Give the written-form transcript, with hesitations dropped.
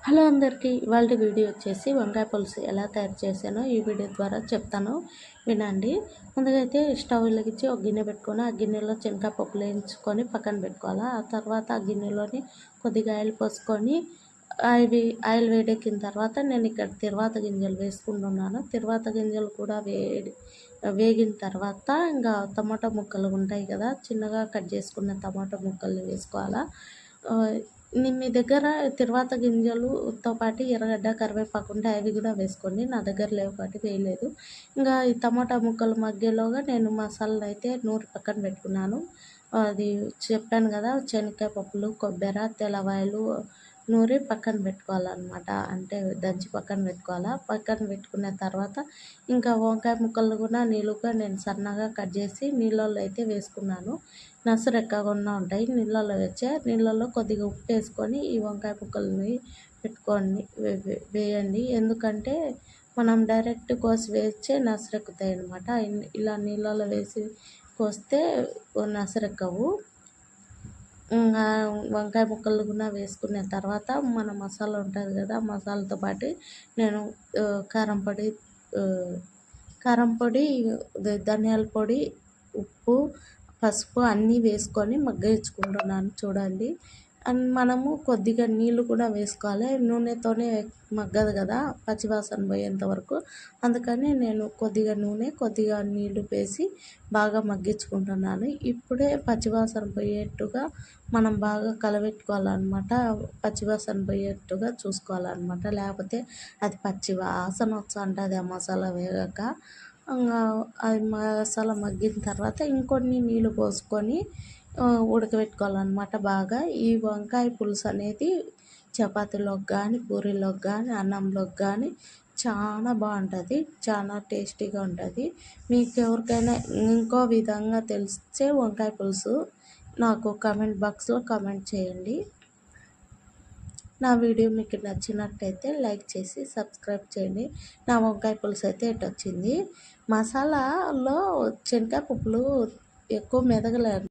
Hello అందరికీ, ఇవాళ video వచ్చేసి వంకాయ పులుసు ఎలా తయారు చేశానో ఈ వీడియో ద్వారా చెప్తాను, వినండి. ముందుగా అయితే స్టవ్ వెలిగించి ఒక గిన్నె పెట్టుకొని ఆ గిన్నెలో శనగకాయ పప్పులు వేయించుకొని పక్కన పెట్టుకోవాలి. ఆ తర్వాత ఆ గిన్నెలోని కొద్దిగా ఆయిల్ పోసుకొని ఆయిల్ వేడెక్కిన తర్వాత నేను ఇక్కడ తిరువాత గింజలు వేసుకుంటున్నాను. తిరువాత గింజలు కూడా వేగిన తర్వాత ఇంకా టమాటా ముక్కలు ఉంటాయి కదా, చిన్నగా కట్ చేసుకున్న టమాటా ముక్కల్ని వేసుకోవాలా. మీ దగ్గర తిరువాత గింజలుతో పాటు ఎర్రగడ్డ కరివేపాకు ఉంటే అవి కూడా వేసుకోండి. నా దగ్గర లేవు కాబట్టి వేయలేదు. ఇంకా ఈ టమాటా ముక్కలు మధ్యలోగా నేను మసాలాలు అయితే నూరి పక్కన పెట్టుకున్నాను. అది చెప్పాను కదా, శనగకాయ పప్పులు, కొబ్బరి, తెల్లవాయలు నూరి పక్కన పెట్టుకోవాలన్నమాట. అంటే దంచి పక్కన పెట్టుకోవాలా. పక్కన పెట్టుకున్న తర్వాత ఇంకా వంకాయ ముక్కలు కూడా నిలువుగా నేను సన్నగా కట్ చేసి నీళ్ళల్లో అయితే వేసుకున్నాను. నసరు ఎక్కకుండా ఉంటాయి. నీళ్ళల్లో నీళ్ళల్లో కొద్దిగా ఉప్పు వేసుకొని ఈ వంకాయ ముక్కల్ని పెట్టుకోండి, వేయండి. ఎందుకంటే మనం డైరెక్ట్ కోసి వేస్తే నసరెక్కుతాయి అన్నమాట. ఇలా నీళ్ళల్లో వేసి కోస్తే నసరెక్కవు. వంకాయ ముక్కలు కూడా వేసుకున్న తర్వాత మన మసాలా ఉంటుంది కదా, మసాలాతో పాటు నేను కారం పొడి, ధనియాల పొడి, ఉప్పు, పసుపు అన్నీ వేసుకొని మగ్గించుకుంటున్నాను చూడండి. అండ్ మనము కొద్దిగా నీళ్ళు కూడా వేసుకోవాలి. నూనెతోనే మగ్గదు కదా పచ్చివాసన పోయేంత వరకు. అందుకని నేను కొద్దిగా నూనె కొద్దిగా నీళ్లు వేసి బాగా మగ్గించుకుంటున్నాను. ఇప్పుడే పచ్చివాసన పోయేట్టుగా మనం బాగా కలబెట్టుకోవాలన్నమాట. పచ్చివాసన పోయేట్టుగా చూసుకోవాలన్నమాట. లేకపోతే అది పచ్చి వాసన వస్తుంటుంది ఆ మసాలా వేగాక. అది మసాలా మగ్గిన తర్వాత ఇంకొన్ని నీళ్ళు పోసుకొని ఉడకబెట్టుకోవాలన్నమాట బాగా. ఈ వంకాయ పులుసు అనేది చపాతీలోకి కానీ, పూరీలోకి కానీ, అన్నంలోకి కానీ చాలా బాగుంటుంది. చాలా టేస్టీగా ఉంటుంది. మీకు ఎవరికైనా ఇంకో విధంగా తెలిస్తే వంకాయ పులుసు నాకు కామెంట్ బాక్స్లో కామెంట్ చేయండి. నా వీడియో మీకు నచ్చినట్టయితే లైక్ చేసి సబ్స్క్రైబ్ చేయండి. నా వంకాయ పులుసు అయితే ఎటు వచ్చింది. మసాలాలో శనగకాయ పప్పులు ఎక్కువ మెదగలేదు.